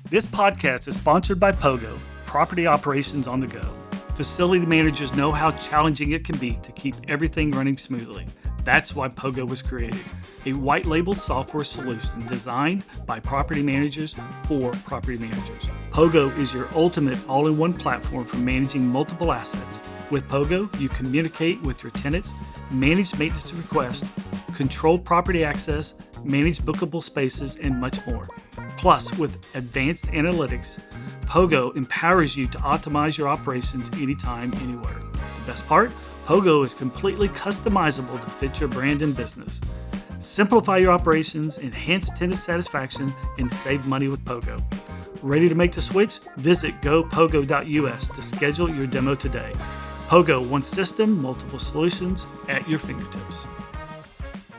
This podcast is sponsored by Pogo, Property Operations on the Go. Facility managers know how challenging it can be to keep everything running smoothly. That's why Pogo was created, a white-labeled software solution designed by property managers for property managers. Pogo is your ultimate all-in-one platform for managing multiple assets. With Pogo, you communicate with your tenants, manage maintenance requests, control property access, manage bookable spaces, and much more. Plus, with advanced analytics, Pogo empowers you to optimize your operations anytime, anywhere. The best part? Pogo is completely customizable to fit your brand and business. Simplify your operations, enhance tenant satisfaction, and save money with Pogo. Ready to make the switch? Visit gopogo.us to schedule your demo today. Pogo, one system, multiple solutions at your fingertips.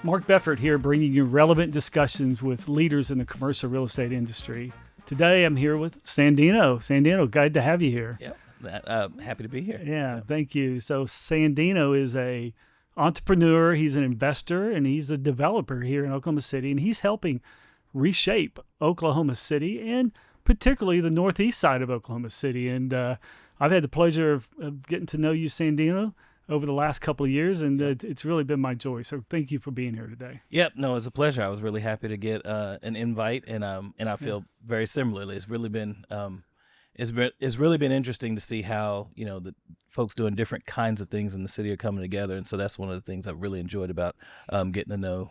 Mark Beffort here, bringing you relevant discussions with leaders in the commercial real estate industry. Today, I'm here with Sandino. Sandino, glad to have you here. Yep, happy to be here. Yeah, thank you. So Sandino is a entrepreneur, he's an investor, and he's a developer here in Oklahoma City, and he's helping reshape Oklahoma City and particularly the northeast side of Oklahoma City. And I've had the pleasure of getting to know you, Sandino, over the last couple of years, and it's really been my joy. So thank you for being here today. Yep, no, it's a pleasure. I was really happy to get an invite, and I feel very similarly. It's really been interesting to see how the folks doing different kinds of things in the city are coming together, and so that's one of the things I've really enjoyed about getting to know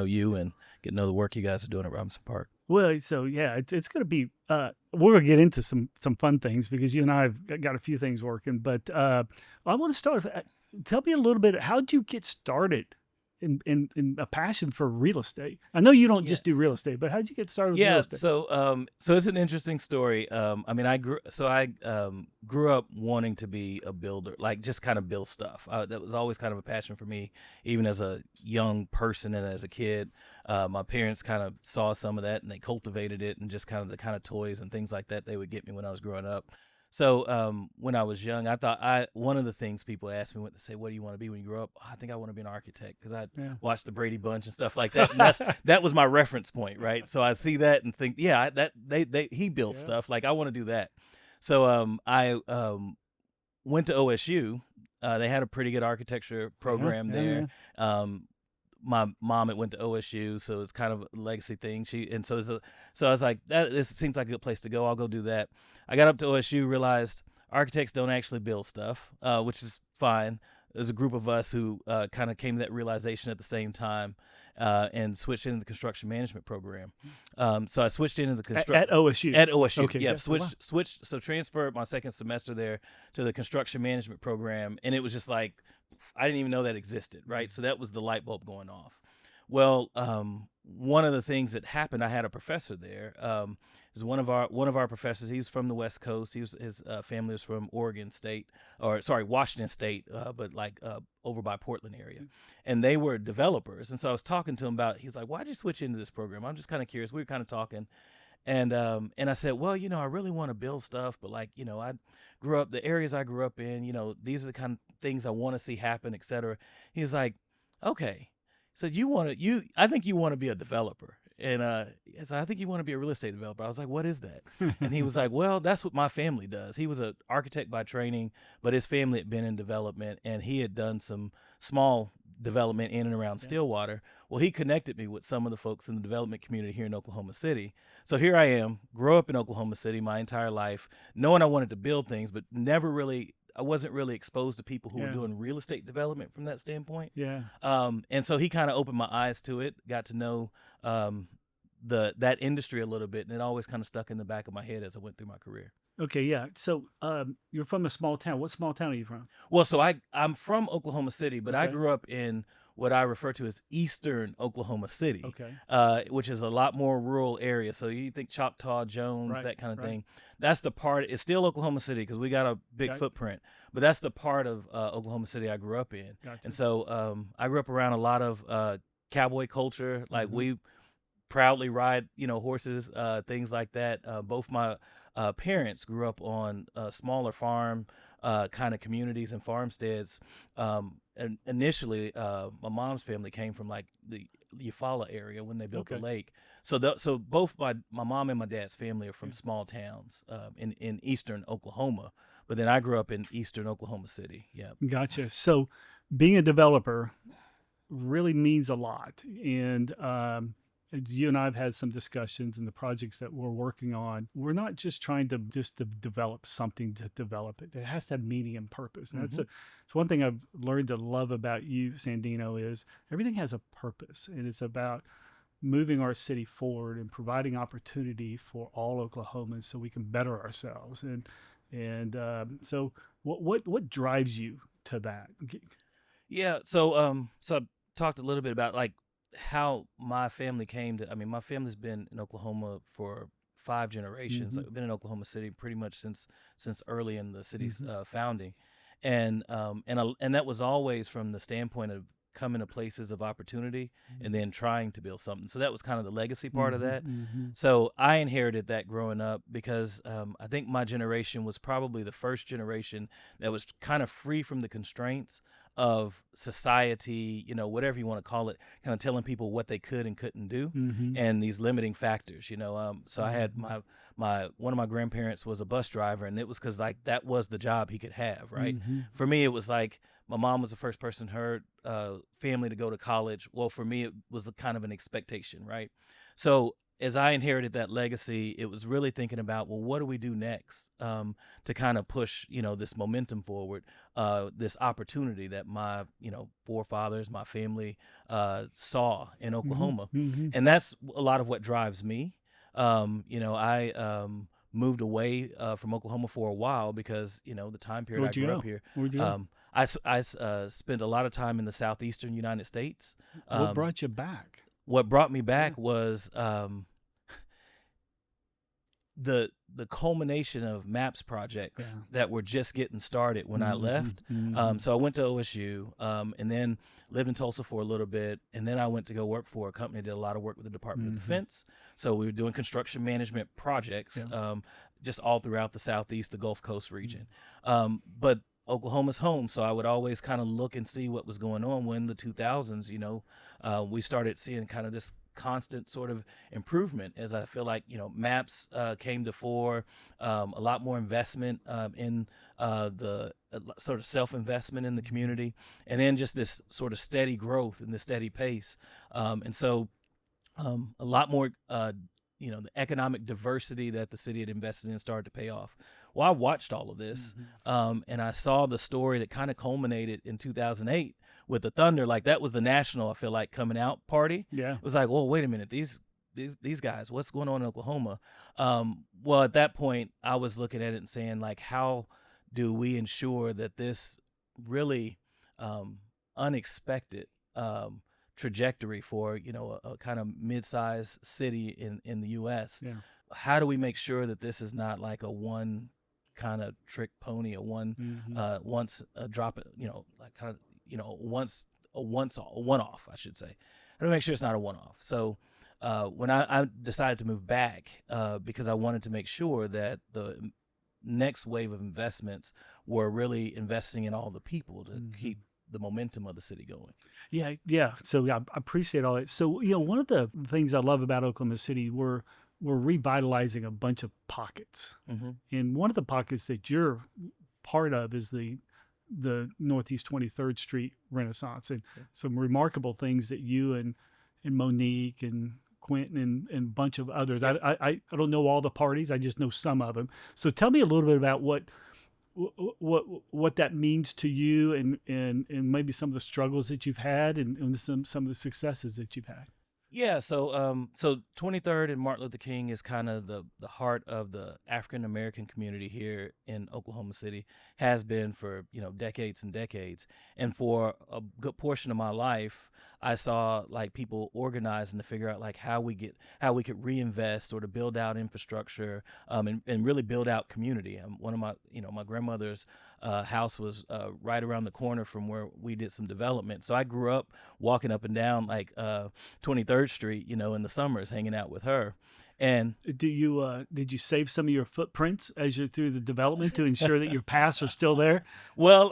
you and getting to know the work you guys are doing at Robinson Park. Well, so yeah, it's going to be. We're going to get into some fun things because you and I have got a few things working. But I want to start. Tell me a little bit. How did you get started in a passion for real estate? I know you don't just do real estate, but how did you get started with real estate? So it's an interesting story. I grew up wanting to be a builder, like just kind of build stuff. That was always kind of a passion for me, even as a young person and as a kid. My parents kind of saw some of that and they cultivated it, and just kind of the kind of toys and things like that they would get me when I was growing up. So when I was young, I thought one of the things people asked me when they say, "What do you want to be when you grow up?" I think I want to be an architect, because I watched the Brady Bunch and stuff like that. And that was my reference point, right? So I see that and think, he builds stuff, like I want to do that. So I went to OSU. They had a pretty good architecture program there. My mom had went to OSU, so it's kind of a legacy thing. So I was like, this seems like a good place to go. I'll go do that. I got up to OSU, realized architects don't actually build stuff, which is fine. There's a group of us who kind of came to that realization at the same time, and switched into the construction management program. So I switched into the at OSU. At OSU, okay, yeah. Switched. So transferred my second semester there to the construction management program, and it was just like, I didn't even know that existed, right? So that was the light bulb going off. Well, one of the things that happened, I had a professor there. Is one of our professors. He was from the West Coast. His family was from Washington State, but over by Portland area, and they were developers. And so I was talking to him about. He's like, "Why'd you switch into this program?" I'm just kind of curious. We were kind of talking. And I said, well, I really want to build stuff, but I grew up, the areas I grew up in, these are the kind of things I want to see happen, et cetera. He's like, okay, so I think you want to be a developer. And so I think you want to be a real estate developer. I was like, what is that? And he was like, well, that's what my family does. He was an architect by training, but his family had been in development, and he had done some small development in and around Stillwater. Well, he connected me with some of the folks in the development community here in Oklahoma City. So here I am, grew up in Oklahoma City my entire life, knowing I wanted to build things, but I wasn't really exposed to people who were doing real estate development from that standpoint. Yeah. And so he kind of opened my eyes to it, got to know that industry a little bit, and it always kind of stuck in the back of my head as I went through my career. Okay, yeah. So you're from a small town. What small town are you from? Well, so I'm from Oklahoma City, but I grew up in what I refer to as Eastern Oklahoma City, which is a lot more rural area. So you think Choctaw, Jones, that kind of thing. That's the part. It's still Oklahoma City because we got a big footprint, but that's the part of Oklahoma City I grew up in. Gotcha. And so I grew up around a lot of cowboy culture. Like we proudly ride, horses, things like that. Both my parents grew up on smaller farm kind of communities and farmsteads. And initially, my mom's family came from like the Eufaula area when they built the Okay. lake. So both my mom and my dad's family are from small towns in eastern Oklahoma, but then I grew up in eastern Oklahoma City. Yeah. Gotcha. So being a developer really means a lot. And you and I have had some discussions in the projects that we're working on. We're not just trying to develop something to develop it. It has to have meaning and purpose. And Mm-hmm. it's one thing I've learned to love about you, Sandino, is everything has a purpose. And it's about moving our city forward and providing opportunity for all Oklahomans so we can better ourselves. So what drives you to that? Yeah. So I talked a little bit about like how my family came to. I mean, my family's been in Oklahoma for 5 generations. Mm-hmm. Like, we've been in Oklahoma City pretty much since early in the city's Mm-hmm. founding, and that was always from the standpoint of coming to places of opportunity and then trying to build something. So that was kind of the legacy part of Mm-hmm. that. Mm-hmm. So I inherited that growing up because I think my generation was probably the first generation that was kind of free from the constraints of society, whatever you want to call it, kind of telling people what they could and couldn't do, Mm-hmm. and these limiting factors. So I had Mm-hmm. my one of my grandparents was a bus driver, and it was because like that was the job he could have. Right. Mm-hmm. For me, it was like my mom was the first person in her family to go to college. Well, for me, it was a kind of an expectation. Right. So as I inherited that legacy, it was really thinking about, well, what do we do next to kind of push, this momentum forward, this opportunity that my, forefathers, my family saw in Mm-hmm. Oklahoma. Mm-hmm. And that's a lot of what drives me. I moved away from Oklahoma for a while because, the time period I Where'd you grew up go? here. Where'd you go? I spent a lot of time in the southeastern United States. What Um, brought you back? what brought me Yeah. back was the culmination of maps projects Yeah. that were just getting started when I Mm-hmm. left. Mm-hmm. So I went to OSU, and then lived in Tulsa for a little bit, and then I went to go work for a company that did a lot of work with the Department of Mm-hmm. Defense. So we were doing construction management projects, Yeah. just all throughout the Southeast, the Gulf Coast region. But Oklahoma's home, so I would always kind of look and see what was going on. When the 2000s, we started seeing kind of this constant sort of improvement, as I feel like maps came to fore, a lot more investment in the sort of self-investment in the community, and then just this sort of steady growth and the steady pace, and so a lot more the economic diversity that the city had invested in started to pay off. Well, I watched all of this, and I saw the story that kind of culminated in 2008 with the Thunder. Like, that was the national, I feel like, coming out party. Yeah. It was like, well, wait a minute, these guys, what's going on in Oklahoma? Well, at that point, I was looking at it and saying, like, how do we ensure that this really unexpected trajectory for a kind of mid-sized city in the U.S. Yeah. How do we make sure that this is not like a one kind of trick pony, a one Mm-hmm. once a drop, like kind of once a one-off, I should say. How do we make sure it's not a one-off? So when I decided to move back because I wanted to make sure that the next wave of investments were really investing in all the people to keep the momentum of the city going. Yeah, yeah. So yeah, I appreciate all that. So one of the things I love about Oklahoma City, we're revitalizing a bunch of pockets, Mm-hmm. and one of the pockets that you're part of is the Northeast 23rd Street Renaissance, and some remarkable things that you and Monique and Quentin and a bunch of others. Yep. I don't know all the parties. I just know some of them. So tell me a little bit about what that means to you, and maybe some of the struggles that you've had, and some of the successes that you've had. Yeah, so 23rd and Martin Luther King is kind of the heart of the African American community here in Oklahoma City, has been for decades and decades, and for a good portion of my life, I saw like people organizing to figure out like how we could reinvest or to build out infrastructure, and really build out community. One of my grandmother's house was right around the corner from where we did some development, so I grew up walking up and down like 23rd Street, in the summers, hanging out with her. And Did you save some of your footprints as you're through the development to ensure that your paths are still there? well,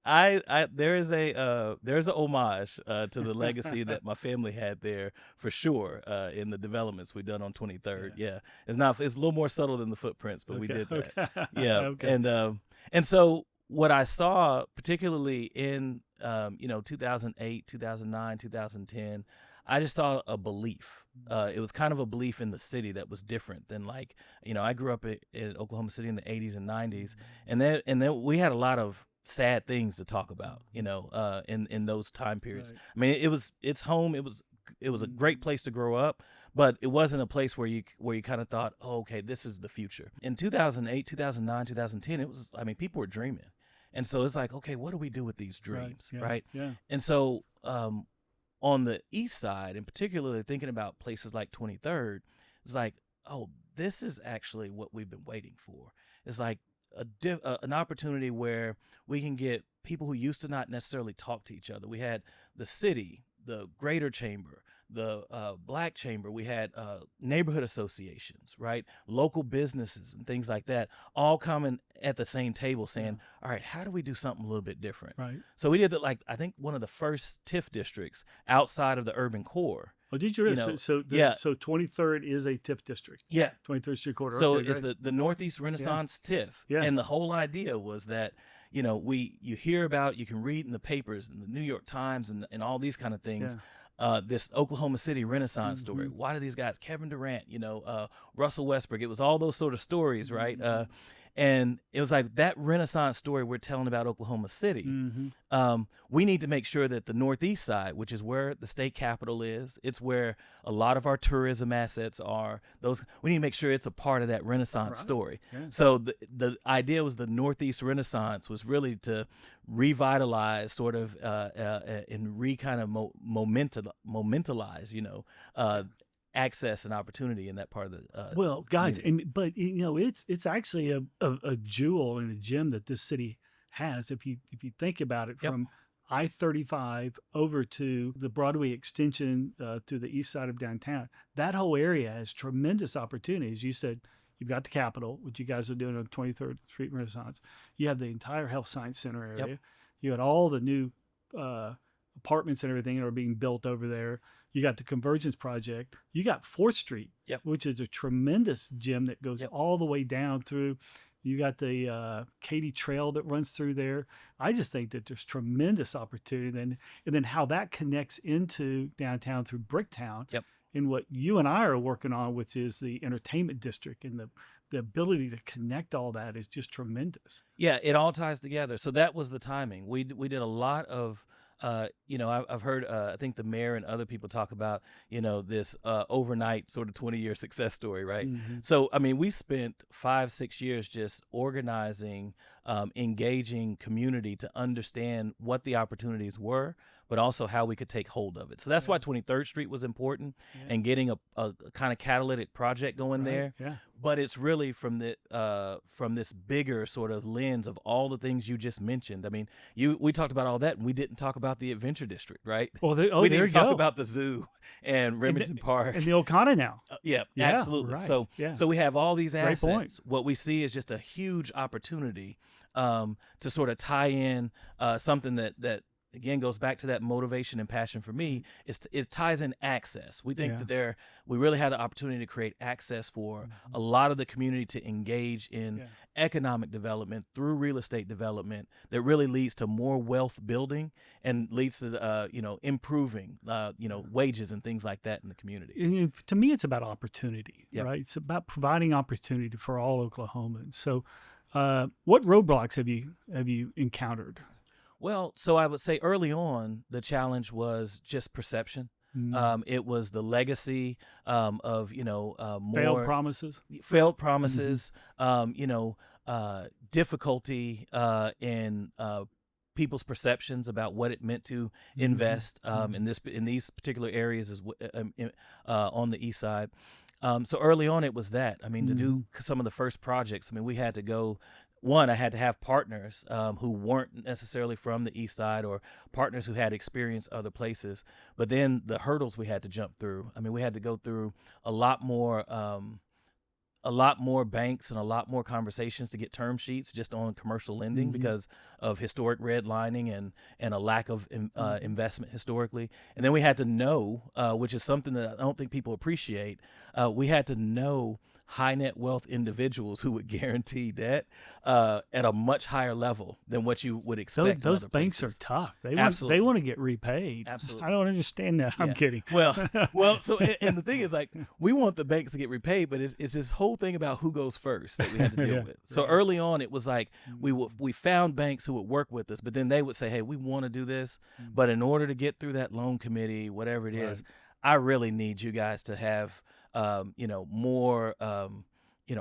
there's a homage to the legacy that my family had there for sure in the developments we done on 23rd. Yeah, it's a little more subtle than the footprints, but we Okay. did that. Okay. Yeah, Okay. and so what I saw, particularly in 2008, 2009, 2010, I just saw a belief. It was kind of a belief in the city that was different than like, I grew up in Oklahoma City in the 80s and 90s, and then we had a lot of sad things to talk about, in those time periods. Right. I mean, it's home. It was a great place to grow up, but it wasn't a place where you kind of thought, oh, okay, this is the future. In 2008, 2009, 2010, people were dreaming. And so it's like, okay, what do we do with these dreams, right? Yeah. And so on the east side, and particularly thinking about places like 23rd, it's like, oh, this is actually what we've been waiting for. It's like an opportunity where we can get people who used to not necessarily talk to each other. We had the city, the Greater Chamber, the Black Chamber. We had neighborhood associations, right? Local businesses and things like that, all coming at the same table saying, all right, how do we do something a little bit different? Right. So we did that, like, I think one of the first TIF districts outside of the urban core. Oh, did you really? So 23rd is a TIF district. Yeah. 23rd Street Corridor. So okay, it's great. the Northeast Renaissance TIF. Yeah. And the whole idea was that, you hear about, you can read in the papers and the New York Times and all these kind of things. This Oklahoma City Renaissance story. Why do these guys, Kevin Durant, Russell Westbrook, it was all those sort of stories, right? And it was like that Renaissance story we're telling about Oklahoma City. We need to make sure that the Northeast side, which is where the state capital is, it's where a lot of our tourism assets are. We need to make sure it's a part of that Renaissance story. Yeah. So the idea was the Northeast Renaissance was really to revitalize, sort of, and kind of momentalize, access and opportunity in that part of the Well, guys, community. it's actually a jewel and a gem that this city has. If you think about it, from I-35 over to the Broadway extension to the east side of downtown, that whole area has tremendous opportunities. You said you've got the Capitol, which you guys are doing on 23rd Street Renaissance. You have the entire Health Science Center area. You had all the new apartments and everything that are being built over there. You got the Convergence Project. You got 4th Street, which is a tremendous gem that goes all the way down through. You got the Katy Trail that runs through there. I just think that there's tremendous opportunity. And then how that connects into downtown through Bricktown, and what you and I are working on, which is the entertainment district, and the ability to connect all that is just tremendous. Yeah, it all ties together. So that was the timing. We did a lot of, I've heard, I think the mayor and other people talk about, this overnight sort of 20-year success story, right? So, we spent 5-6 years just organizing, engaging community to understand what the opportunities were, but also how we could take hold of it. So that's why 23rd Street was important, and getting a kind of catalytic project going there. But it's really from this bigger sort of lens of all the things you just mentioned. We talked about all that, and we didn't talk about the Adventure District, right? We didn't talk about the zoo and Remington Park and the Okana now. Absolutely. Right. So we have all these assets. Great point. What we see is just a huge opportunity to sort of tie in something that again goes back to that motivation and passion for me. It ties in access. We think that we really have the opportunity to create access for a lot of the community to engage in economic development through real estate development that really leads to more wealth building and leads to improving wages and things like that in the community. And to me, it's about opportunity, right? It's about providing opportunity for all Oklahomans. So what roadblocks have you encountered? Well, so I would say early on, the challenge was just perception. It was the legacy of more failed promises, difficulty in people's perceptions about what it meant to invest in these particular areas on the east side. So early on, it was that. To do some of the first projects, we had to go one, I had to have partners who weren't necessarily from the East Side, or partners who had experience other places. But then the hurdles we had to jump through. I mean, we had to go through a lot more. A lot more banks and a lot more conversations to get term sheets just on commercial lending because of historic redlining and a lack of investment historically. And then we had to know, which is something that I don't think people appreciate, we had to know high net wealth individuals who would guarantee debt at a much higher level than what you would expect. Those banks are tough. They Absolutely. want to get repaid. Absolutely. I don't understand that. I'm kidding. Well, so and the thing is, like, we want the banks to get repaid, but it's this whole thing about who goes first that we had to deal with. So early on, it was like we found banks who would work with us, but then they would say, "Hey, we want to do this, but in order to get through that loan committee, whatever it is, I really need you guys to have."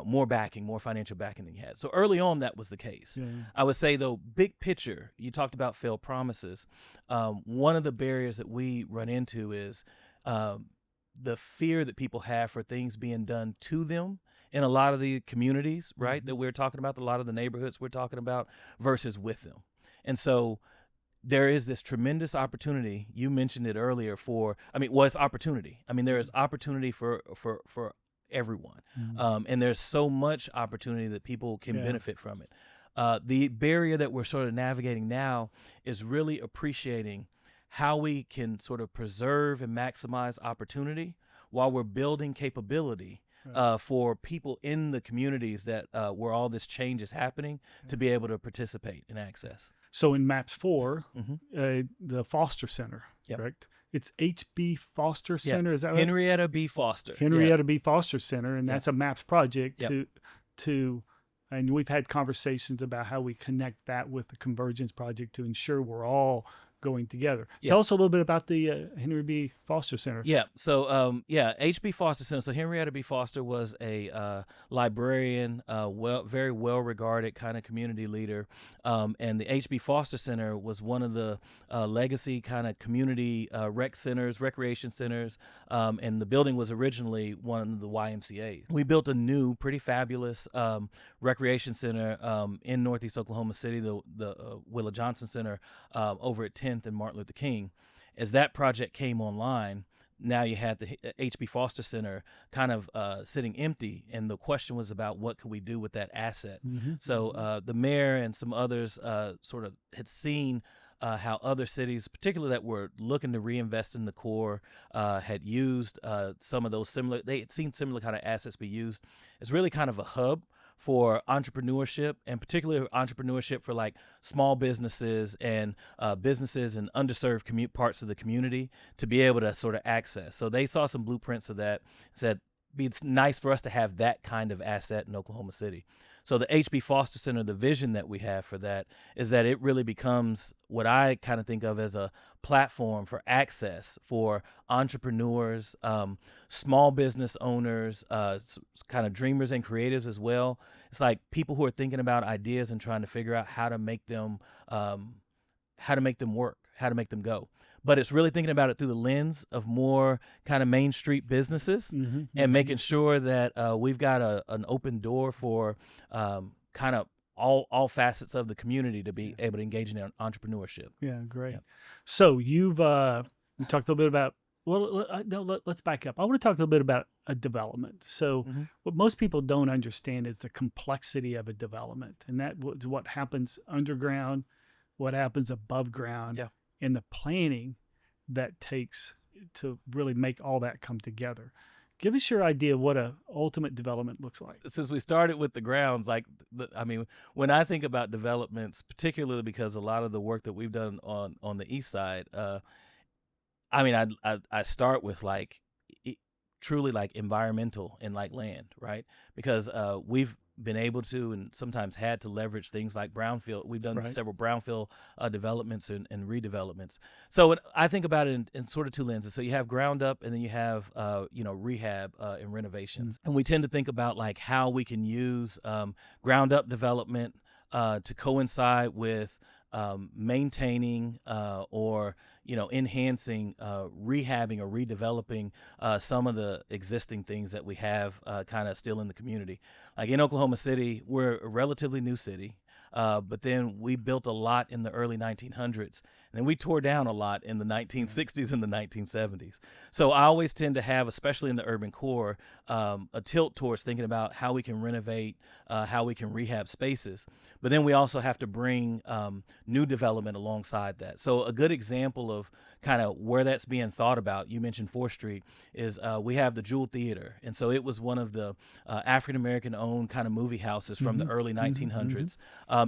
More backing, more financial backing than you had. So early on, that was the case. Yeah. I would say, though, big picture, you talked about failed promises. One of the barriers that we run into is the fear that people have for things being done to them in a lot of the communities, right, that we're talking about, a lot of the neighborhoods we're talking about, versus with them. And so there is this tremendous opportunity. You mentioned it earlier it's opportunity. I mean, there is opportunity for everyone. And there's so much opportunity that people can benefit from it. The barrier that we're sort of navigating now is really appreciating how we can sort of preserve and maximize opportunity while we're building capability for people in the communities that where all this change is happening to be able to participate and access. So in MAPS 4, the Foster Center, correct? It's H.B. Foster Center, is that right? Henrietta B. Foster. Henrietta B. Foster Center, and that's a MAPS project and we've had conversations about how we connect that with the Convergence Project to ensure we're all going together. Tell us a little bit about the Henry B. Foster Center. Yeah. So, H.B. Foster Center. So Henrietta B. Foster was a librarian, very well-regarded kind of community leader. And the H.B. Foster Center was one of the legacy kind of community recreation centers. And the building was originally one of the YMCA. We built a new, pretty fabulous recreation center in Northeast Oklahoma City, the Willa Johnson Center over at 10th and Martin Luther King. As that project came online, now you had the H.B. Foster Center kind of sitting empty, and the question was about what could we do with that asset. So the mayor and some others sort of had seen how other cities, particularly that were looking to reinvest in the core, had used some of those they had seen similar kind of assets be used. It's really kind of a hub for entrepreneurship, and particularly entrepreneurship for like small businesses and businesses in underserved parts of the community to be able to sort of access. So they saw some blueprints of that, said it's nice for us to have that kind of asset in Oklahoma City. So the H.B. Foster Center, the vision that we have for that is that it really becomes what I kind of think of as a platform for access for entrepreneurs, small business owners, kind of dreamers and creatives as well. It's like people who are thinking about ideas and trying to figure out how to make them work, how to make them go. But it's really thinking about it through the lens of more kind of Main Street businesses and making sure that we've got an open door for kind of all facets of the community to be able to engage in entrepreneurship. Yeah, great. Yeah. So you've talked a little bit about, let's back up. I want to talk a little bit about a development. So what most people don't understand is the complexity of a development, and that was what happens underground, what happens above ground. Yeah. And the planning that takes to really make all that come together. Give us your idea of what a ultimate development looks like. Since we started with the grounds, when I think about developments, particularly because a lot of the work that we've done on the East Side, I start with truly environmental and land, right? Because we've been able to and sometimes had to leverage things like brownfield. We've done several brownfield developments and redevelopments. So I think about it in sort of two lenses. So you have ground up, and then you have rehab and renovations. And we tend to think about how we can use ground up development to coincide with maintaining or enhancing, rehabbing or redeveloping some of the existing things that we have kind of still in the community. Like in Oklahoma City, we're a relatively new city. But then we built a lot in the early 1900s, and then we tore down a lot in the 1960s and the 1970s. So I always tend to have, especially in the urban core, a tilt towards thinking about how we can renovate, how we can rehab spaces. But then we also have to bring new development alongside that. So a good example of kind of where that's being thought about, you mentioned 4th Street, is we have the Jewel Theater. And so it was one of the African-American owned kind of movie houses from the early 1900s.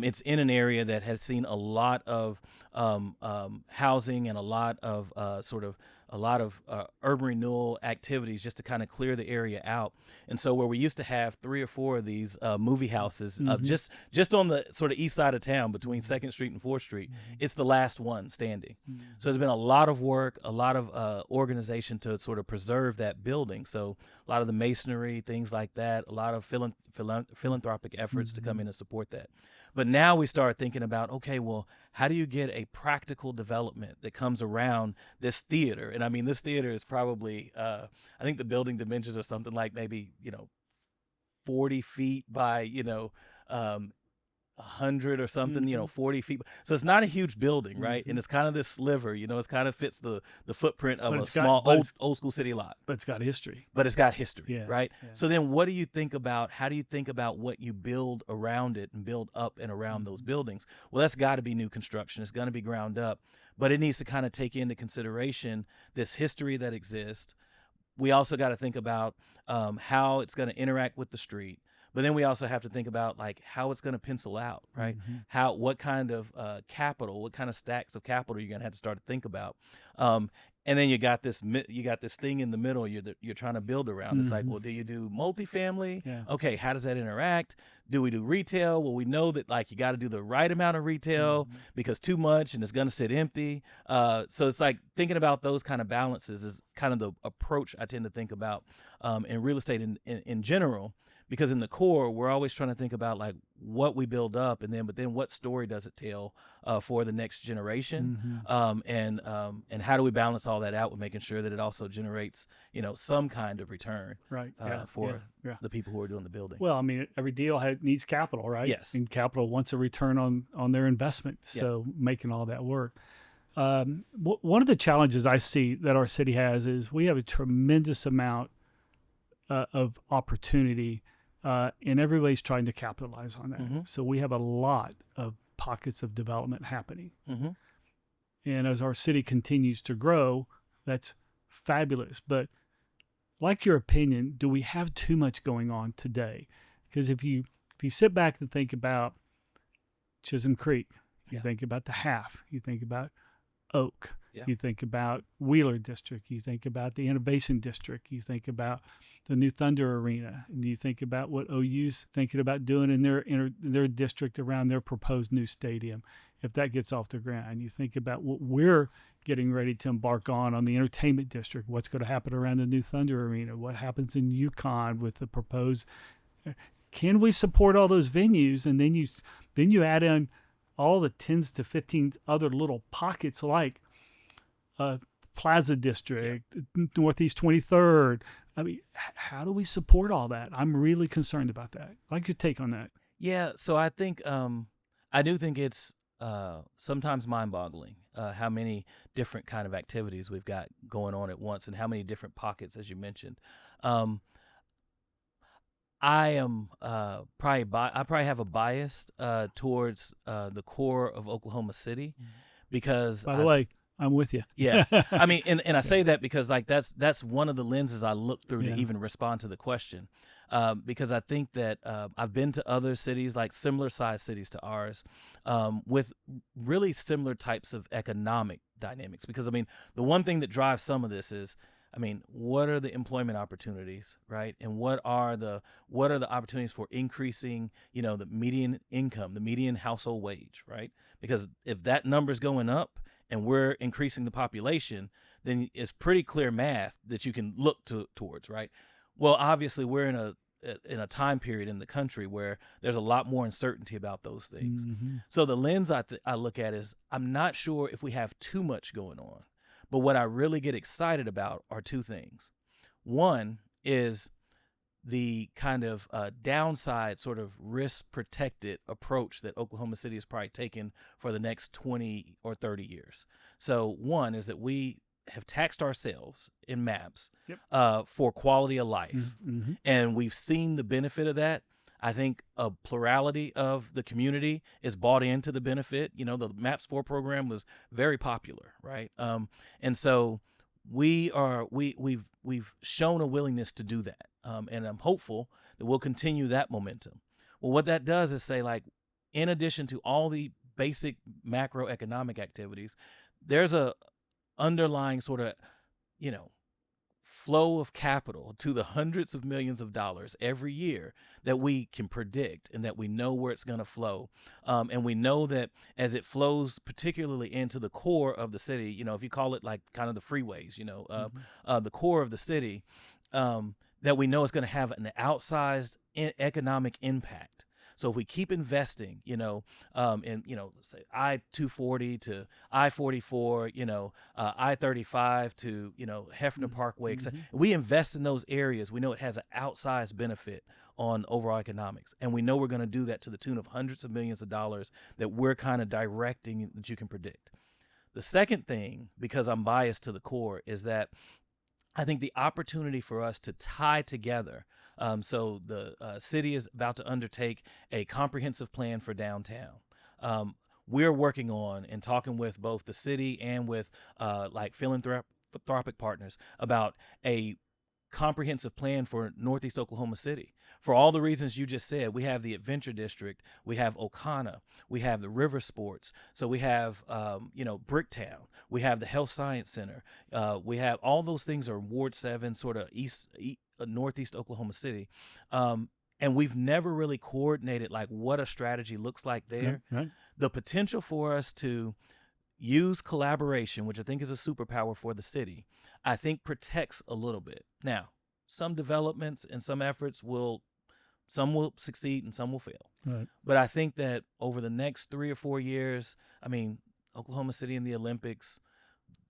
It's in an area that had seen a lot of housing and a lot of urban renewal activities just to kind of clear the area out. And so where we used to have 3 or 4 of these movie houses just on the sort of east side of town between 2nd Street and 4th Street, it's the last one standing. So there's been a lot of work, a lot of organization to sort of preserve that building. So a lot of the masonry, things like that, a lot of philanthropic efforts to come in and support that. But now we start thinking about, okay, well, how do you get a practical development that comes around this theater? And I mean, this theater is probably, I think the building dimensions are something like maybe, 40 feet by, 100 or something, 40 feet. So it's not a huge building, right? And it's kind of this sliver, it's kind of fits the footprint of a small old school city lot. But it's got history. But it's got history, Yeah, right? yeah. So then what do you think about, how do you think about what you build around it and build up and around those buildings? Well, that's got to be new construction. It's going to be ground up, but it needs to kind of take into consideration this history that exists. We also got to think about how it's going to interact with the street. But then we also have to think about like how it's going to pencil out, right? What kind of capital, what kind of stacks of capital you're going to have to start to think about. And then you got this thing in the middle you're trying to build around. It's like, well, do you do multifamily? Yeah. Okay, how does that interact? Do we do retail? Well, we know that like you got to do the right amount of retail because too much and it's going to sit empty. So it's like thinking about those kind of balances is kind of the approach I tend to think about in real estate in general. Because in the core, we're always trying to think about like what we build up, but then what story does it tell for the next generation, and how do we balance all that out with making sure that it also generates some kind of return, Right. for the people who are doing the building. Well, I mean, every deal needs capital, right? Yes. And capital wants a return on their investment. So making all that work. One of the challenges I see that our city has is we have a tremendous amount of opportunity. And everybody's trying to capitalize on that. So we have a lot of pockets of development happening. And as our city continues to grow, that's fabulous. But like your opinion, do we have too much going on today? Because if you sit back and think about Chisholm Creek, you think about the Half, you think about Oak, you think about Wheeler District, you think about the Innovation District, you think about the New Thunder Arena, and you think about what OU's thinking about doing in their district around their proposed new stadium, if that gets off the ground. You think about what we're getting ready to embark on the entertainment district, what's going to happen around the New Thunder Arena, what happens in Yukon with the proposed. Can we support all those venues? And then you add in all the 10 to 15 other little pockets like Plaza District, Northeast 23rd. I mean, how do we support all that? I'm really concerned about that. I'd like your take on that. Yeah, so I think I do think it's sometimes mind-boggling how many different kind of activities we've got going on at once and how many different pockets, as you mentioned. I am I probably have a bias towards the core of Oklahoma City because by the way, I'm with you. Yeah. I mean, and I say that because like that's one of the lenses I look through to even respond to the question. Because I think that I've been to other cities, like similar sized cities to ours, with really similar types of economic dynamics. Because I mean, the one thing that drives some of this is, I mean, what are the employment opportunities, right? And what are the opportunities for increasing, the median income, the median household wage, right? Because if that number's going up and we're increasing the population, then it's pretty clear math that you can look towards, right? Well, obviously we're in a in a time period in the country where there's a lot more uncertainty about those things. Mm-hmm. So the lens I look at is I'm not sure if we have too much going on, but what I really get excited about are two things. One is the kind of downside sort of risk protected approach that Oklahoma City is probably taking for the next 20 or 30 years. So one is that we have taxed ourselves in maps for quality of life. Mm-hmm. And we've seen the benefit of that. I think a plurality of the community is bought into the benefit. You know, the MAPS 4 program was very popular, right? And so we've shown a willingness to do that. And I'm hopeful that we'll continue that momentum. Well, what that does is say, like, in addition to all the basic macroeconomic activities, there's a underlying sort of, you know, flow of capital to the hundreds of millions of dollars every year that we can predict and that we know where it's going to flow. And we know that as it flows, particularly into the core of the city, you know, if you call it like kind of the freeways, you know, the core of the city, that we know is going to have an outsized economic impact. So if we keep investing, you know, in, you know, say I-240 to I-44, you know, I-35 to, you know, Hefner Parkway, etc. We invest in those areas. We know it has an outsized benefit on overall economics. And we know we're going to do that to the tune of hundreds of millions of dollars that we're kind of directing that you can predict. The second thing, because I'm biased to the core, is that I think the opportunity for us to tie together. So the city is about to undertake a comprehensive plan for downtown. We're working on and talking with both the city and with like philanthropic partners about a comprehensive plan for Northeast Oklahoma City. For all the reasons you just said, we have the Adventure District, we have Okana, we have the River Sports, so we have, you know, Bricktown, we have the Health Science Center, we have all those things are Ward 7, sort of Northeast Oklahoma City. And we've never really coordinated like what a strategy looks like there. Right. The potential for us to use collaboration, which I think is a superpower for the city, I think protects a little bit. Now, some developments and some efforts some will succeed and some will fail. Right. But I think that over the next 3 or 4 years, I mean, Oklahoma City in the Olympics,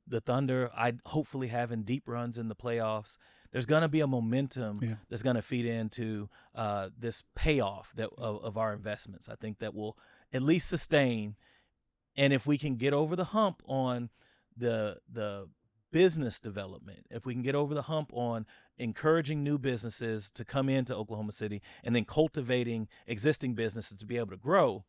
the Thunder, I'd hopefully having deep runs in the playoffs. There's going to be a momentum that's going to feed into this payoff of our investments. I think that will at least sustain. And if we can get over the hump on the business development, if we can get over the hump on encouraging new businesses to come into Oklahoma City and then cultivating existing businesses to be able to grow,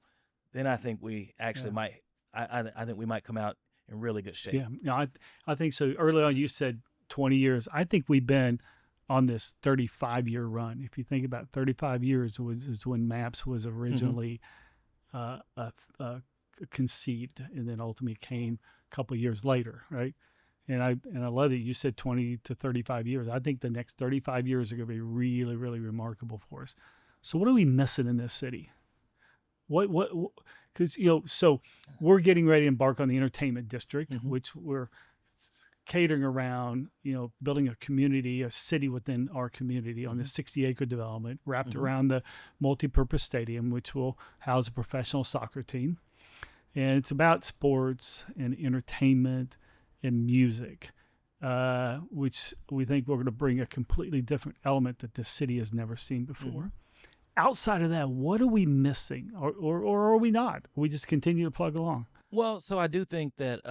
then I think we actually might. I think we might come out in really good shape. Yeah, I think so. Early on, you said 20 years. I think we've been on this 35-year run. If you think about 35 years is when MAPS was originally conceived, and then ultimately came a couple of years later, right? And I love that you said 20 to 35 years. I think the next 35 years are going to be really, really remarkable for us. So what are we missing in this city? What? Because, you know, so we're getting ready to embark on the entertainment district, which we're catering around, you know, building a community, a city within our community on this 60-acre development wrapped around the multi-purpose stadium, which will house a professional soccer team. And it's about sports and entertainment and music, which we think we're going to bring a completely different element that this city has never seen before. Outside of that, what are we missing, or are we not? We just continue to plug along. Well, so I do think that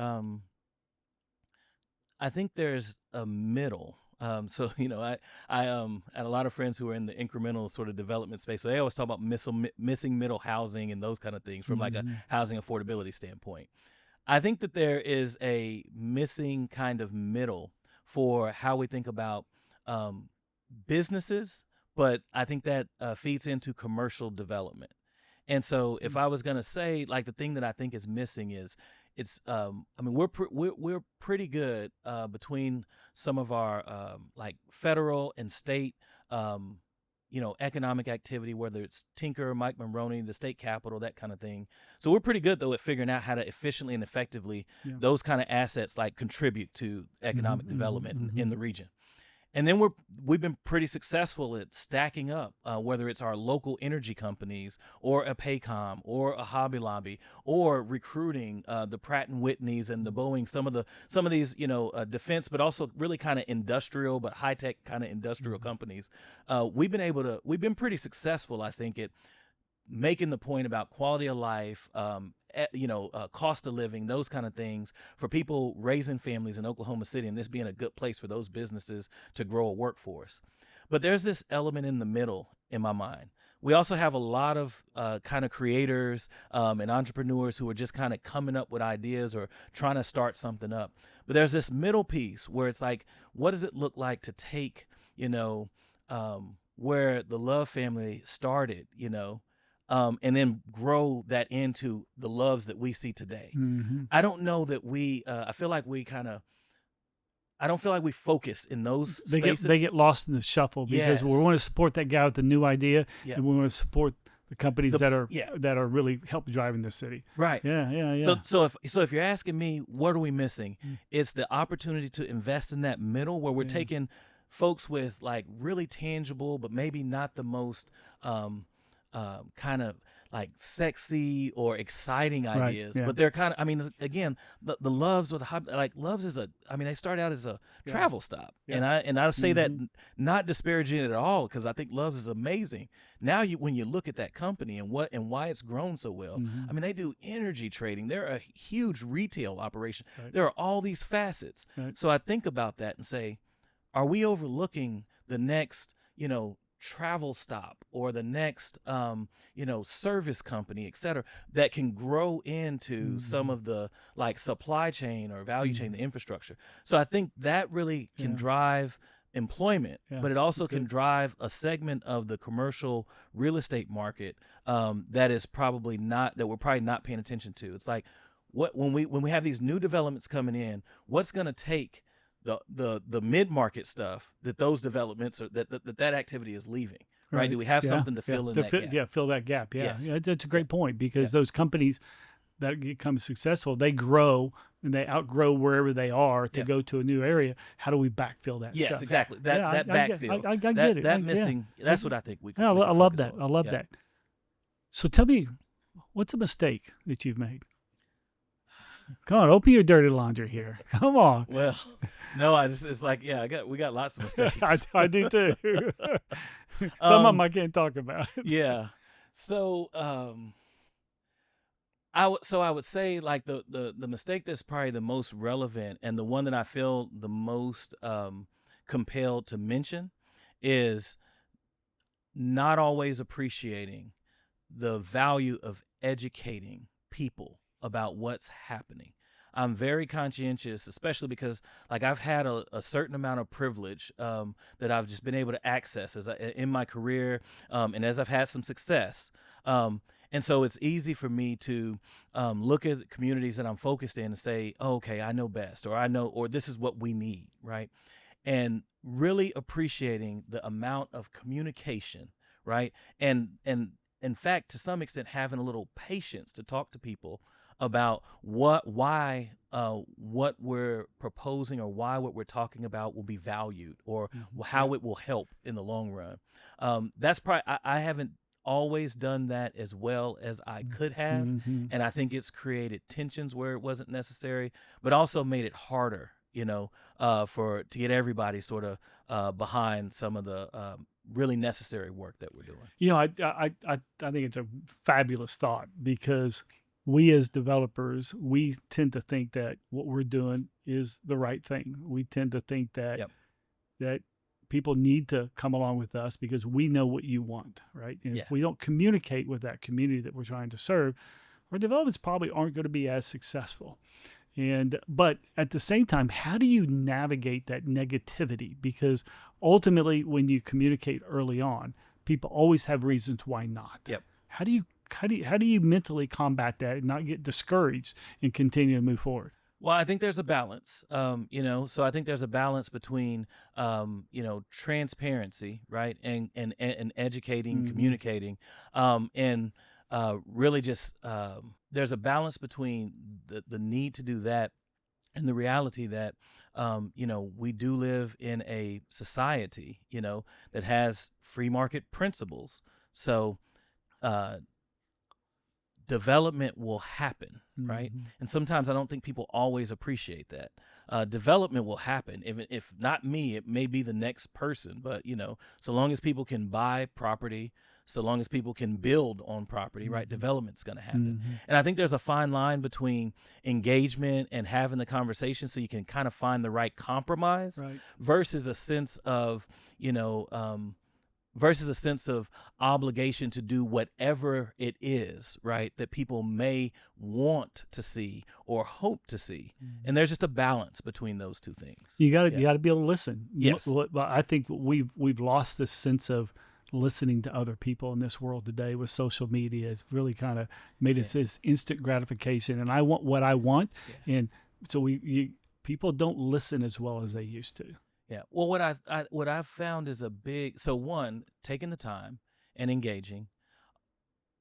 I think there's a middle. So, you know, I had a lot of friends who are in the incremental sort of development space. So they always talk about missing middle housing and those kind of things from like a housing affordability standpoint. I think that there is a missing kind of middle for how we think about businesses, but I think that feeds into commercial development. And so if I was going to say, like, the thing that I think is missing is it's, I mean, we're pretty good between some of our like federal and state, you know, economic activity, whether it's Tinker, Mike Monroney, the state capitol, that kind of thing. So we're pretty good, though, at figuring out how to efficiently and effectively those kind of assets like contribute to economic development in the region. And then we've been pretty successful at stacking up, whether it's our local energy companies or a Paycom or a Hobby Lobby, or recruiting the Pratt and Whitneys and the Boeing, some of these defense, but also really kind of industrial but high tech kind of industrial companies. We've been pretty successful, I think, at making the point about quality of life, cost of living, those kind of things for people raising families in Oklahoma City, and this being a good place for those businesses to grow a workforce. But there's this element in the middle in my mind. We also have a lot of kind of creators and entrepreneurs who are just kind of coming up with ideas or trying to start something up. But there's this middle piece where it's like, what does it look like to take, where the Love family started, and then grow that into the Loves that we see today. I don't know that I feel like I don't feel like we focus in those spaces. They get lost in the shuffle because we want to support that guy with the new idea, and we want to support the companies that are really help driving the city. Right. Yeah. So if you're asking me, what are we missing? It's the opportunity to invest in that middle where we're taking folks with like really tangible, but maybe not the most kind of like sexy or exciting ideas, but they're kind of, I mean, again, the Loves or Loves is they start out as a travel stop. And I say that not disparaging it at all, because I think Loves is amazing. Now when you look at that company and why it's grown so well, I mean, they do energy trading. They're a huge retail operation. There are all these facets. So I think about that and say, are we overlooking the next, travel stop or the next service company, et cetera, that can grow into some of the like supply chain or value chain, the infrastructure? So I think that really can drive employment, but it also can drive a segment of the commercial real estate market that we're probably not paying attention to. It's like, when we have these new developments coming in, what's going to take the mid-market stuff that those developments are that activity is leaving, right? Do we have something to fill in that gap? Yeah, fill that gap. Yes. That's a great point, because those companies that become successful, they grow and they outgrow wherever they are to go to a new area. How do we backfill that stuff? Yes, exactly. That backfill. I get it. That missing. That's what I think we can. I love that. On. I love that. So tell me, what's a mistake that you've made? Come on, open your dirty laundry here. Come on. Well, no, it's like, we got lots of mistakes. I do too. Some of them I can't talk about. Yeah. So, I would say like the mistake that's probably the most relevant and the one that I feel the most compelled to mention is not always appreciating the value of educating people about what's happening. I'm very conscientious, especially because like I've had a certain amount of privilege that I've just been able to access in my career, and as I've had some success. And so it's easy for me to look at the communities that I'm focused in and say, oh, okay, I know best, or this is what we need, right? And really appreciating the amount of communication, right? And in fact, to some extent, having a little patience to talk to people about what we're proposing or why what we're talking about will be valued or how it will help in the long run. That's probably, I haven't always done that as well as I could have. And I think it's created tensions where it wasn't necessary, but also made it harder, to get everybody sort of behind some of the really necessary work that we're doing. I think it's a fabulous thought, because we as developers, we tend to think that what we're doing is the right thing. We tend to think that that people need to come along with us because we know what you want, right? And if we don't communicate with that community that we're trying to serve, our developments probably aren't going to be as successful. But at the same time, how do you navigate that negativity? Because ultimately, when you communicate early on, people always have reasons why not. How do you mentally combat that and not get discouraged and continue to move forward? Well, I think there's a balance, so I think there's a balance between, transparency, right, and educating, communicating, and really just there's a balance between the need to do that and the reality that we do live in a society that has free market principles. So development will happen, right? Mm-hmm. And sometimes I don't think people always appreciate that. Development will happen. If not me, it may be the next person. But so long as people can buy property, so long as people can build on property, right? Development's going to happen. Mm-hmm. And I think there's a fine line between engagement and having the conversation, so you can kind of find the right compromise, Right. versus a sense of obligation to do whatever it is, right, that people may want to see or hope to see. And there's just a balance between those two things. You got to be able to listen. Yes. I think we've lost this sense of listening to other people in this world today with social media. It's really kind of made it this instant gratification, and I want what I want, and so people don't listen as well as they used to. Yeah. Well, what I've found is one, taking the time and engaging,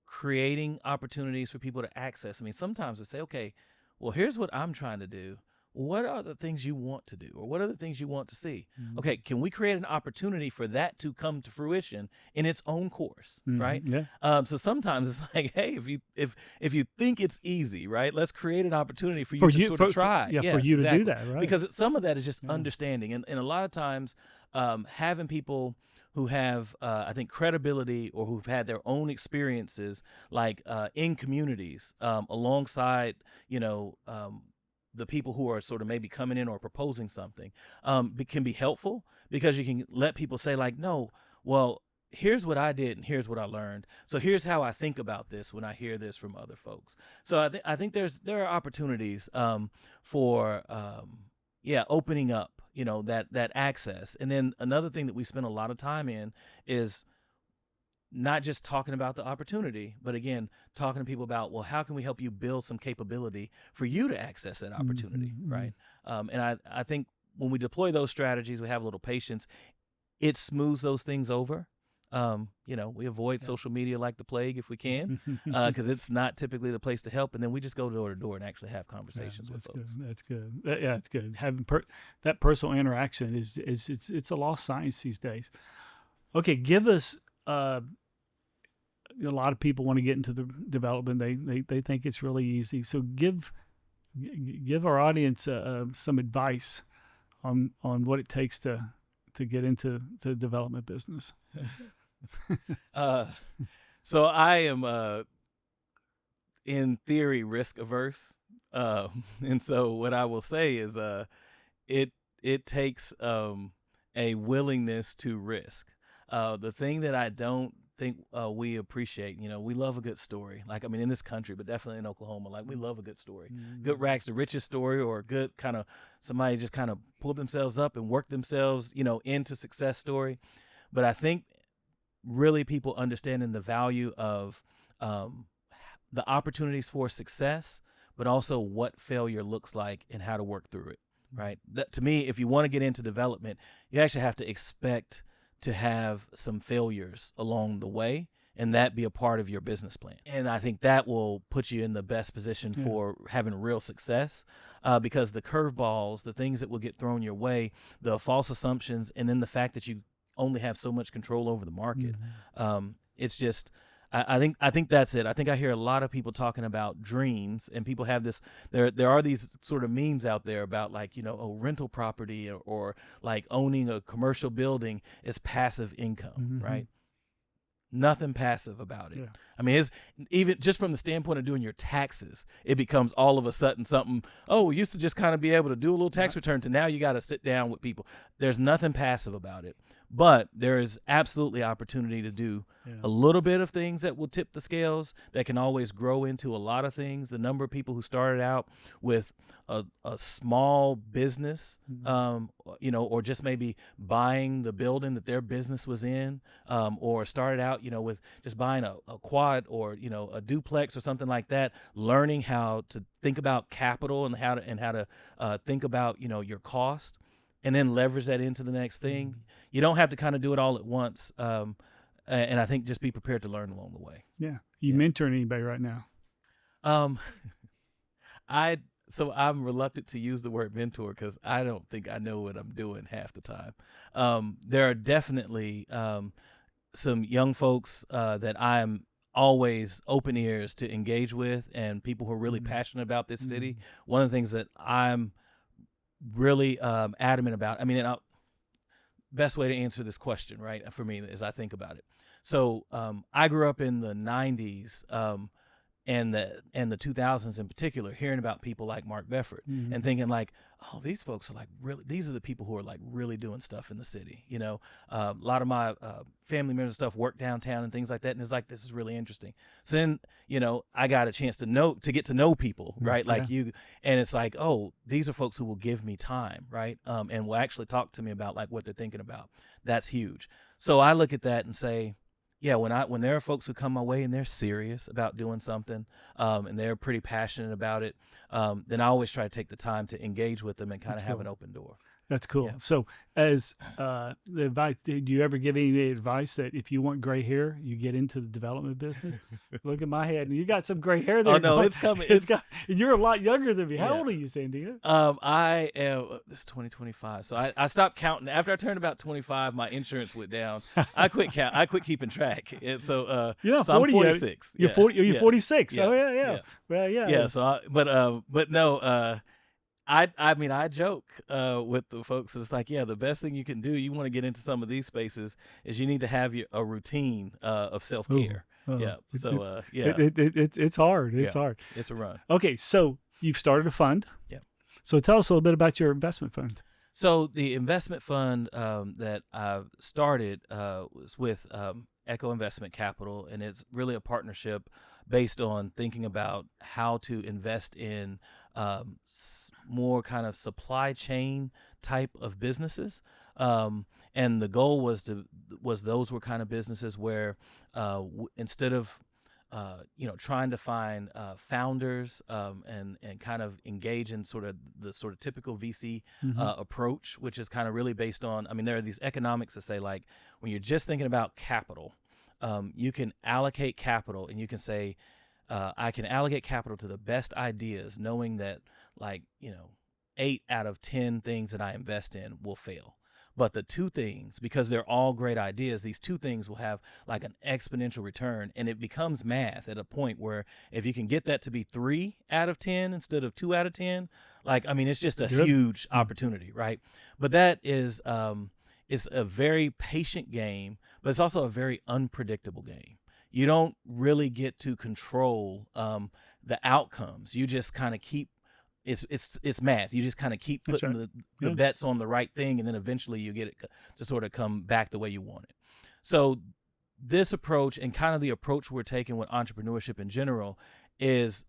creating opportunities for people to access. I mean, sometimes we say, okay, well, here's what I'm trying to do. What are the things you want to do, or what are the things you want to see? Mm-hmm. Okay, can we create an opportunity for that to come to fruition in its own course, right? Yeah. So sometimes it's like, hey, if you think it's easy, right? Let's create an opportunity for you to sort of try. For you to do that, right? Because some of that is just understanding, and a lot of times having people who have, I think, credibility, or who've had their own experiences, like in communities, alongside, the people who are sort of maybe coming in or proposing something, can be helpful, because you can let people say, like, no, well, here's what I did and here's what I learned. So here's how I think about this when I hear this from other folks. So I think there are opportunities for opening up, that access. And then another thing that we spend a lot of time in is not just talking about the opportunity, but again, talking to people about, well, how can we help you build some capability for you to access that opportunity, right? And I think when we deploy those strategies, we have a little patience, it smooths those things over. We avoid social media like the plague if we can, because it's not typically the place to help. And then we just go door to door and actually have conversations with folks. That's good. Yeah, it's good. Having that personal interaction it's a lost science these days. Okay, give us. A lot of people want to get into the development. They think it's really easy. So give our audience some advice on what it takes to get into the development business. So I am in theory risk averse, and so what I will say is it takes a willingness to risk. The thing that I don't think we appreciate, we love a good story. Like, I mean, in this country, but definitely in Oklahoma, like, we love a good story. Good rags to riches story, or a good kind of somebody just kind of pulled themselves up and worked themselves, into success story. But I think really people understanding the value of the opportunities for success, but also what failure looks like and how to work through it, right? That, to me, if you want to get into development, you actually have to expect to have some failures along the way, and that be a part of your business plan. And I think that will put you in the best position for having real success, because the curveballs, the things that will get thrown your way, the false assumptions, and then the fact that you only have so much control over the market. It's just, I think that's it. I think I hear a lot of people talking about dreams, and people have this, there are these sort of memes out there about, like, rental property or like owning a commercial building is passive income, right? Nothing passive about it. I mean, it's even just from the standpoint of doing your taxes, it becomes all of a sudden something, we used to just kind of be able to do a little tax return, to now you got to sit down with people. There's nothing passive about it, but there is absolutely opportunity to do a little bit of things that will tip the scales, that can always grow into a lot of things. The number of people who started out with a small business, or just maybe buying the building that their business was in, or started out, with just buying a quad or, a duplex or something like that, learning how to think about capital and how to think about, your cost, and then leverage that into the next thing. You don't have to kind of do it all at once. And I think just be prepared to learn along the way. Yeah. You mentoring anybody right now? So I'm reluctant to use the word mentor because I don't think I know what I'm doing half the time. There are definitely some young folks that I'm always open ears to engage with, and people who are really passionate about this city. One of the things that I'm really adamant about, I mean, and best way to answer this question, right, for me, as I think about it. So I grew up in the 90s and the 2000s in particular, hearing about people like Mark Beffort and thinking like, oh, these folks are like really, these are the people who are like really doing stuff in the city. You know, a lot of my family members and stuff work downtown and things like that. And it's like, this is really interesting. So then, you know, I got a chance to get to know people, right? Like you, and it's like, oh, these are folks who will give me time, right? And will actually talk to me about like what they're thinking about. That's huge. So I look at that and say, yeah, when there are folks who come my way and they're serious about doing something, and they're pretty passionate about it, then I always try to take the time to engage with them and kind of have an open door. That's cool. Yeah. So as the advice, did you ever give any advice that if you want gray hair, you get into the development business? Look at my head. You got some gray hair there. Oh, no, it's coming. You're a lot younger than me. How Yeah. old are you, Sandino? I am, this is 2025. So I stopped counting. After I turned about 25, my insurance went down. I quit keeping track. And so, You're not so 40 I'm 46. You're Yeah. 40. You're 46. Yeah. Oh, yeah. Yeah. Well, yeah. Yeah. So, but no, I mean, I joke with the folks. It's like, yeah, the best thing you can do, you want to get into some of these spaces, is you need to have a routine of self-care. Yeah. So, yeah. It's hard. It's hard. It's a run. Okay. So you've started a fund. Yeah. So tell us a little bit about your investment fund. So the investment fund that I started was with Echo Investment Capital, and it's really a partnership based on thinking about how to invest in more kind of supply chain type of businesses. And the goal was those were kind of businesses where instead of trying to find founders and kind of engage in sort of typical VC approach, which is kind of really based on, I mean, there are these economics that say, like, when you're just thinking about capital, you can allocate capital and you can say, I can allocate capital to the best ideas, knowing that, like, 8 out of 10 things that I invest in will fail. But the two things, because they're all great ideas, these two things will have like an exponential return, and it becomes math at a point where if you can get that to be 3 out of 10 instead of 2 out of 10, like, I mean, it's just a huge opportunity, right? But that is it's a very patient game, but it's also a very unpredictable game. You don't really get to control the outcomes. You just kind of keep. It's math. You just kind of keep putting the bets on the right thing, and then eventually you get it to sort of come back the way you want it. So this approach, and kind of the approach we're taking with entrepreneurship in general, is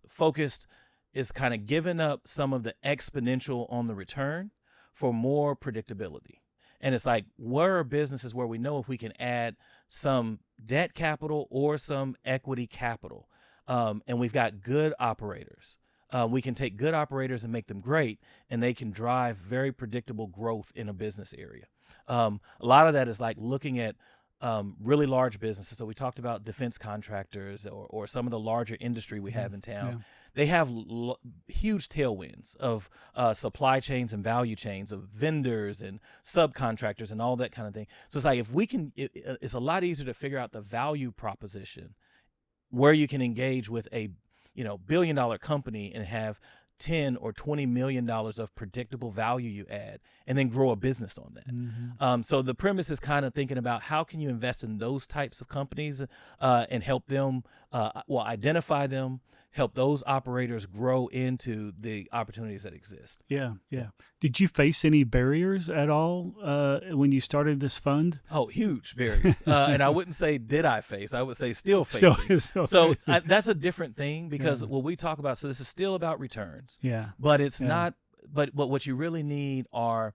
kind of giving up some of the exponential on the return for more predictability. And it's like, where are businesses where we know if we can add some debt capital or some equity capital, and we've got good operators. We can take good operators and make them great, and they can drive very predictable growth in a business area. A lot of that is like looking at really large businesses. So we talked about defense contractors or some of the larger industry we have in town. Yeah. They have huge tailwinds of supply chains and value chains of vendors and subcontractors and all that kind of thing. So it's like, if we can, it's a lot easier to figure out the value proposition where you can engage with a billion-dollar company and have $10 or $20 million of predictable value you add, and then grow a business on that. Mm-hmm. So the premise is kind of thinking about how can you invest in those types of companies and help them, identify them, help those operators grow into the opportunities that exist. Yeah. Did you face any barriers at all when you started this fund? Oh, huge barriers. And I wouldn't say did I face. I would say still facing. So that's a different thing, because what we talk about, so this is still about returns. Yeah. But it's not, but what you really need are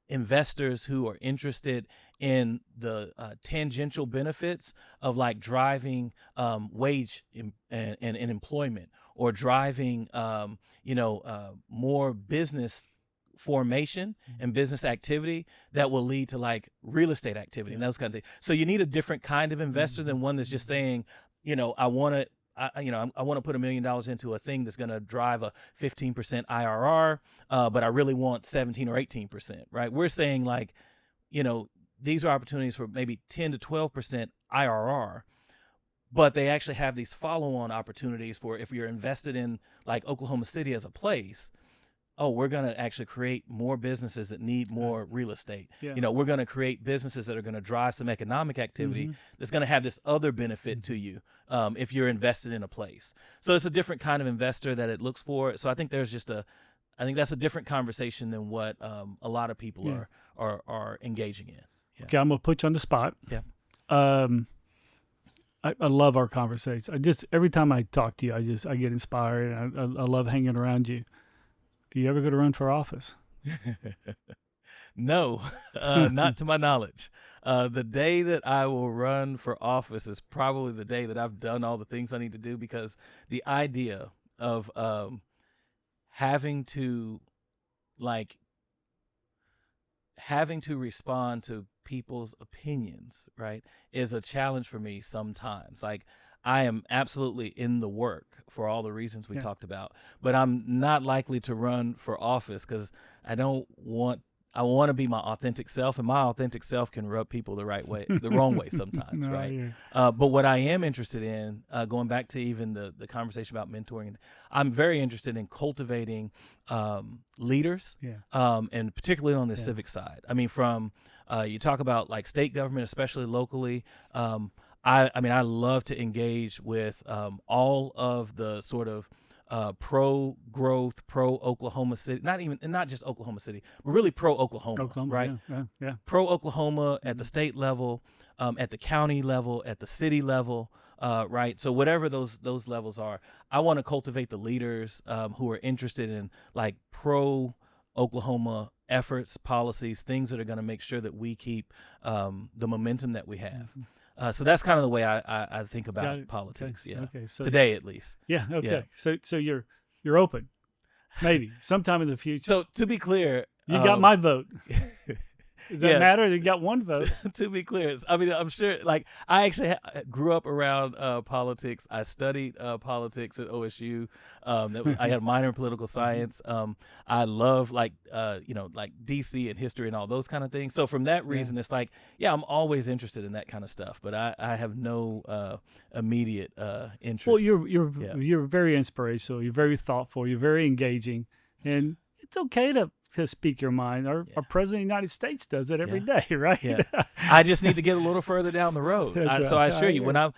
investors who are interested in the tangential benefits of, like, driving wage and employment, or driving more business formation and business activity that will lead to, like, real estate activity and those kind of things. So you need a different kind of investor than one that's just saying, I I want to put $1 million into a thing that's going to drive a 15% IRR, but I really want 17 or 18%, right? We're saying like, these are opportunities for maybe 10 to 12% IRR, but they actually have these follow-on opportunities for if you're invested in like Oklahoma City as a place. Oh, we're going to actually create more businesses that need more real estate. Yeah. We're going to create businesses that are going to drive some economic activity that's going to have this other benefit to you if you're invested in a place. So it's a different kind of investor that it looks for. So I think there's I think that's a different conversation than what a lot of people are engaging in. Yeah. Okay, I'm going to put you on the spot. Yeah. I love our conversations. Every time I talk to you, I get inspired. I love hanging around you. Are you ever going to run for office? No, not to my knowledge. The day that I will run for office is probably the day that I've done all the things I need to do, because the idea of having to respond to people's opinions, right, is a challenge for me sometimes. Like, I am absolutely in the work for all the reasons we talked about, but I'm not likely to run for office because I want to be my authentic self, and my authentic self can rub people the wrong way sometimes, right? But what I am interested in, going back to even the conversation about mentoring, I'm very interested in cultivating leaders, and particularly on the civic side. I mean, from you talk about like state government, especially locally. I love to engage with all of the sort of pro-growth, pro-Oklahoma City, not just Oklahoma City, but really pro-Oklahoma, right? Yeah. Pro-Oklahoma at the state level, at the county level, at the city level, right? So whatever those levels are, I want to cultivate the leaders who are interested in like pro-Oklahoma efforts, policies, things that are going to make sure that we keep the momentum that we have. So that's kind of the way I think about politics. Okay. Yeah. Okay. So today, at least. Yeah. Okay. Yeah. So you're open, maybe sometime in the future. So to be clear, you got my vote. Does that matter? You got one vote. To be clear, I mean, I'm sure. Like, I actually grew up around politics. I studied politics at OSU. I had a minor in political science. I love like DC and history and all those kind of things. So from that reason, it's like, I'm always interested in that kind of stuff. But I have no immediate interest. Well, you're very inspirational. You're very thoughtful. You're very engaging, and it's okay to speak your mind. Our president of the United States does it every day, right? Yeah. I just need to get a little further down the road. So I assure you, when I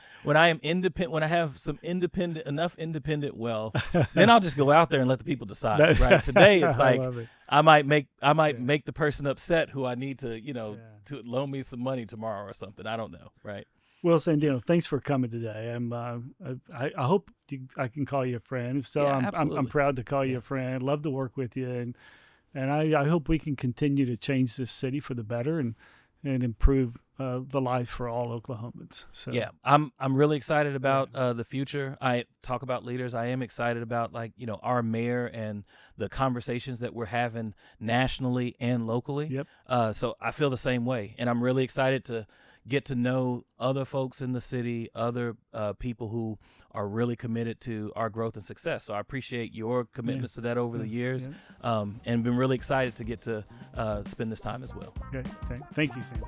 am independent, when I have some enough independent wealth, then I'll just go out there and let the people decide. Right? Today, it's like I might make the person upset who I need to to loan me some money tomorrow or something. I don't know, right? Well, Sandino, thanks for coming today. I hope I can call you a friend. If so, I'm proud to call you a friend. Love to work with you, and I hope we can continue to change this city for the better and improve the life for all Oklahomans. So I'm really excited about the future. I talk about leaders. I am excited about our mayor and the conversations that we're having nationally and locally. Yep. So I feel the same way, and I'm really excited to get to know other folks in the city, other people who are really committed to our growth and success. So I appreciate your commitments to that over the years, and been really excited to get to spend this time as well. Okay. Thank you, Sandy.